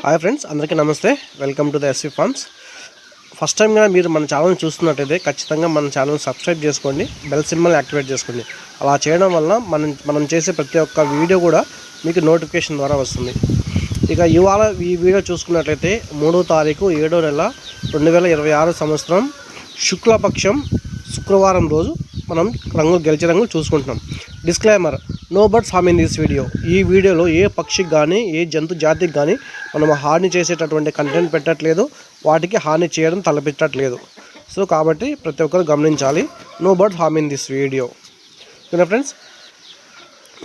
Hi friends, అందరికీ నమస్తే. Welcome to the SV farms. First టైంగా మీరు మన ఛానల్ చూస్తున్నట్టయితే ఖచ్చితంగా మన ఛానల్ సబ్స్క్రైబ్ చేసుకోండి, బెల్ సింబల్ని యాక్టివేట్ చేసుకోండి. అలా చేయడం వల్ల మనం చేసే ప్రతి ఒక్క వీడియో కూడా మీకు నోటిఫికేషన్ ద్వారా వస్తుంది. ఇక ఇవాళ ఈ వీడియో చూసుకున్నట్లయితే 3వ తారీఖు 7వ నెల 2026 సంవత్సరం శుక్లపక్షం శుక్రవారం రోజు మనం గెలిచే రంగులు చూసుకుంటున్నాం. Disclaimer: no birds harm in this video. ఈ వీడియోలో ఏ పక్షికి కానీ ఏ జంతు జాతికి కానీ మనం హాని చేసేటటువంటి కంటెంట్ పెట్టట్లేదు, వాటికి హాని చేయడం తలపెట్టట్లేదు. సో కాబట్టి ప్రతి ఒక్కరు గమనించాలి. No birds harm in this video. ఓకేనా ఫ్రెండ్స్?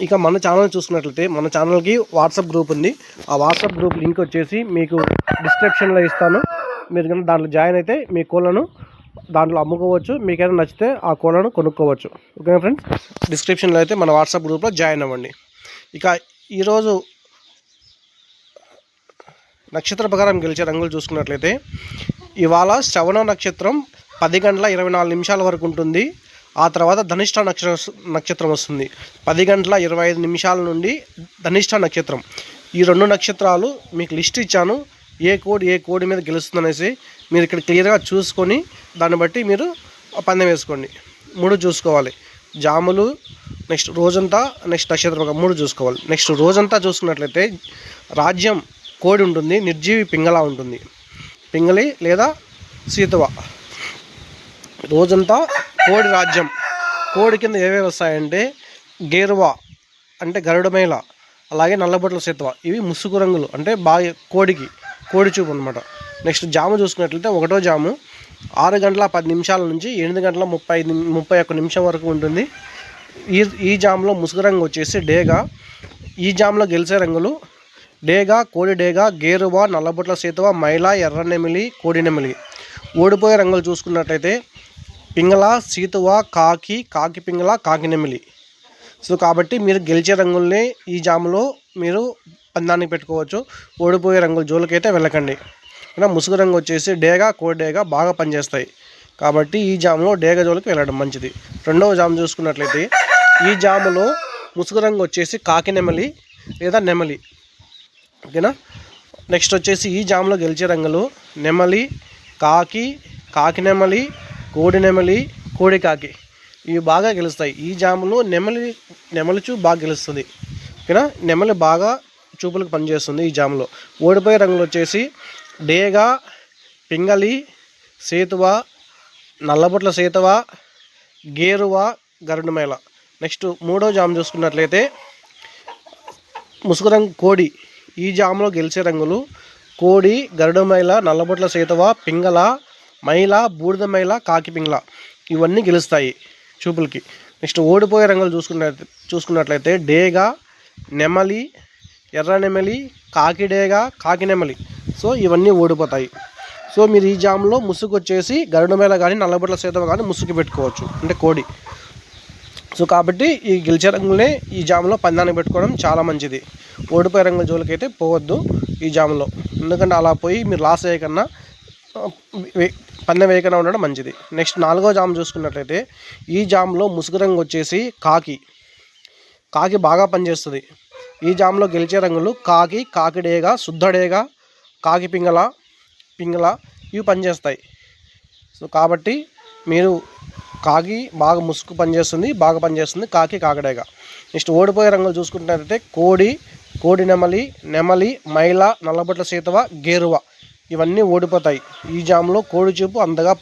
ఇక మన ఛానల్ చూసుకున్నట్లయితే మన ఛానల్కి వాట్సాప్ గ్రూప్ ఉంది. ఆ వాట్సాప్ గ్రూప్ లింక్ వచ్చేసి మీకు డిస్క్రిప్షన్లో ఇస్తాను. మీరు కనుక దాంట్లో జాయిన్ అయితే మీ కోళ్ళను దాంట్లో అమ్ముకోవచ్చు. మీకైనా నచ్చితే ఆ కోళ్ళను కొనుక్కోవచ్చు. ఓకేనా ఫ్రెండ్స్? డిస్క్రిప్షన్లో అయితే మన వాట్సాప్ గ్రూప్లో జాయిన్ అవ్వండి. ఇక ఈరోజు నక్షత్ర ప్రకారం గెలిచే రంగులు చూసుకున్నట్లయితే ఇవాళ శ్రవణ నక్షత్రం 10 గంటల 24 నిమిషాల వరకు ఉంటుంది. ఆ తర్వాత ధనిష్ట నక్షత్రం వస్తుంది. 10 గంటల 25 నిమిషాల నుండి ధనిష్ట నక్షత్రం. ఈ 2 నక్షత్రాలు మీకు లిస్ట్ ఇచ్చాను, ఏ కోడి మీద గెలుస్తుందనేసి మీరు ఇక్కడ క్లియర్గా చూసుకొని దాన్ని బట్టి మీరు పందెం వేసుకోండి. 3 చూసుకోవాలి. జాములు, నెక్స్ట్ రోజంతా, నెక్స్ట్ నక్షత్రం 3 చూసుకోవాలి. నెక్స్ట్ రోజంతా చూసుకున్నట్లయితే రాజ్యం కోడి ఉంటుంది, నిర్జీవి పింగళ ఉంటుంది. పింగళి లేదా సీతువ. రోజంతా కోడి రాజ్యం. కోడి కింద ఏవేవి వస్తాయంటే గేరువా అంటే గరుడమేళ, అలాగే నల్లబొట్ల సీతువ. ఇవి ముసుగు రంగులు అంటే బాగా కోడి చూపు అనమాట. నెక్స్ట్ జాము చూసుకున్నట్లయితే 1వ జాము 6 గంటల 10 నిమిషాల నుంచి 8 గంటల 31 నిమిషం వరకు ఉంటుంది. ఈ జాములో ముసుగు రంగు వచ్చేసి డేగా. ఈ జాములో గెలిచే రంగులు డేగా, కోడి డేగా, గేరువా, నల్లబొట్ల సీతువ, మైల, ఎర్రనెమిలి, కోడి నెమిలి. ఓడిపోయే రంగులు చూసుకున్నట్టయితే పింగళ, సీతువ, కాకి పింగళ, కాకి నెమిలి. సో కాబట్టి మీరు గెలిచే రంగుల్ని ఈ జాములో మీరు పందానికి పెట్టుకోవచ్చు. ఓడిపోయే రంగుల జోలికైతే వెళ్ళకండి. ముసుగు రంగు వచ్చేసి డేగా, కోడి డేగా బాగా పనిచేస్తాయి. కాబట్టి ఈ జాములో డేగా జోలికి వెళ్ళడం మంచిది. 2వ జాము చూసుకున్నట్లయితే ఈ జాములో ముసుగు రంగు వచ్చేసి కాకి నెమలి లేదా నెమలి. ఓకేనా? నెక్స్ట్ వచ్చేసి ఈ జాములో గెలిచే రంగులు నెమలి, కాకి నెమలి, కోడి నెమలి, కోడి కాకి. ఇవి బాగా గెలుస్తాయి. ఈ జాములో నెమలి చూపు బాగా గెలుస్తుంది. ఓకేనా? నెమలి బాగా చూపులకు పనిచేస్తుంది ఈ జాములో. ఓడిపోయే రంగులు వచ్చేసి డేగా, పింగళి, సేతువ, నల్లబొట్ల సేతువ, గేరువ, గరుడమేళ. నెక్స్ట్ 3వ జాము చూసుకున్నట్లయితే ముసుగు రంగు కోడి. ఈ జాములో గెలిచే రంగులు కోడి, గరుడమేళ, నల్లబొట్ల సేతువ, పింగళ, మైల, బూడిద మైల, కాకి పింగళ. ఇవన్నీ గెలుస్తాయి చూపులకి. నెక్స్ట్ ఓడిపోయే రంగులు చూసుకున్నట్లయితే డేగా, నెమలి, ఎర్ర నెమలి, కాకి డేగా, కాకి నెమలి. సో ఇవన్నీ ఓడిపోతాయి. సో మీరు ఈ జాములో ముసుగు వచ్చేసి గరుడమేళ కానీ నల్లబొట్ల సేతువ కానీ ముసుగు పెట్టుకోవచ్చు, అంటే కోడి. సో కాబట్టి ఈ గెలిచే రంగులనే ఈ జాములో పందానికి పెట్టుకోవడం చాలా మంచిది. ఓడిపోయే రంగుల జోలికైతే పోవద్దు ఈ జాములో. ఎందుకంటే అలా పోయి మీరు లాస్ అయ్యకన్నా పందెం వేయకుండా ఉండడం మంచిది. నెక్స్ట్ 4వ జాము చూసుకున్నట్లయితే ఈ జాములో ముసుగు రంగు వచ్చేసి కాకి బాగా పనిచేస్తుంది. ఈ జాములో గెలిచే రంగులు కాకి డేగా, శుద్ధ డేగా, కాకి పింగళ ఇవి పనిచేస్తాయి. సో కాబట్టి మీరు కాకి బాగా ముసుగు బాగా పనిచేస్తుంది కాకిడేగా. నెక్స్ట్ ఓడిపోయే రంగులు చూసుకుంటున్నట్లయితే కోడి నెమలి, మైల, నల్లబొట్ల సీతువ, గేరువ. ఇవన్నీ ఓడిపోతాయి. ఈ జాములో కోడి చూపు అంతగా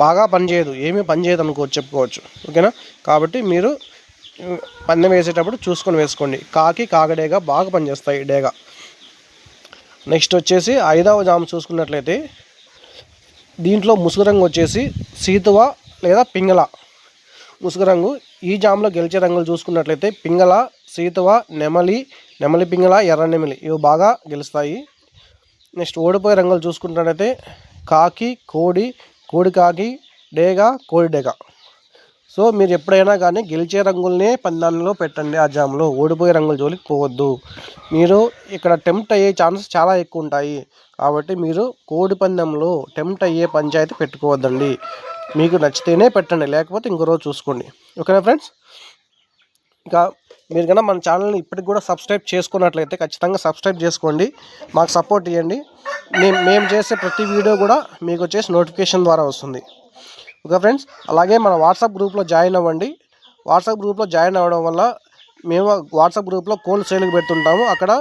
బాగా పనిచేయదు, ఏమీ పనిచేయదు చెప్పుకోవచ్చు. ఓకేనా? కాబట్టి మీరు పందెం వేసేటప్పుడు చూసుకొని వేసుకోండి. కాకిడేగా బాగా పనిచేస్తాయి డేగా. నెక్స్ట్ వచ్చేసి 5వ జాము చూసుకున్నట్లయితే దీంట్లో ముసుగు రంగు వచ్చేసి సీతువ లేదా పింగళ ముసుగు రంగు. ఈ జాములో గెలిచే రంగులు చూసుకున్నట్లయితే పింగళ, సీతువ, నెమలి పింగళ, ఎర్ర నెమలి. ఇవి బాగా గెలుస్తాయి. నెక్స్ట్ ఓడిపోయే రంగులు చూసుకున్నట్లయితే కోడి కాకి డేగా, కోడి డేగా. సో మీరు ఎప్పుడైనా కానీ గెలిచే రంగులనే పందాలలో పెట్టండి. ఆ జాములో ఓడిపోయే రంగుల జోలికి పోవద్దు. మీరు ఇక్కడ టెంప్ట్ అయ్యే ఛాన్సెస్ చాలా ఎక్కువ ఉంటాయి. కాబట్టి మీరు కోడి పందెంలో టెంప్ట్ అయ్యే పంచాయతీ పెట్టుకోవద్దండి. మీకు నచ్చితేనే పెట్టండి, లేకపోతే ఇంకో రోజు చూసుకోండి. ఓకేనా ఫ్రెండ్స్? ఇక మీరు కన్నా మన ఛానల్ని ఇప్పటికి కూడా సబ్స్క్రైబ్ చేసుకున్నట్లయితే ఖచ్చితంగా సబ్స్క్రైబ్ చేసుకోండి, మాకు సపోర్ట్ ఇవ్వండి. మేము చేసే ప్రతి వీడియో కూడా మీకు వచ్చేసి నోటిఫికేషన్ ద్వారా వస్తుంది. ఓకే ఫ్రెండ్స్, అలాగే మన వాట్సాప్ గ్రూప్లో జాయిన్ అవ్వండి. వాట్సాప్ గ్రూప్లో జాయిన్ అవ్వడం వల్ల మేము వాట్సాప్ గ్రూప్లో కోళ్ళు సేల్కి పెడుతుంటాము. అక్కడ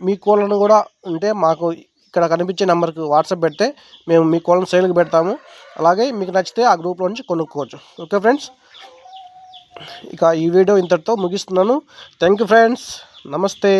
మీ కోళ్ళను కూడా ఉంటే మాకు ఇక్కడ కనిపించే నెంబర్కి వాట్సాప్ పెడితే మేము మీ కోళ్ళను సేల్కి పెడతాము. అలాగే మీకు నచ్చితే ఆ గ్రూప్లో నుంచి కొనుక్కోవచ్చు. ఓకే ఫ్రెండ్స్, ఇక ఈ వీడియో ఇంతటితో ముగిస్తున్నాను. థ్యాంక్ యూ ఫ్రెండ్స్, నమస్తే.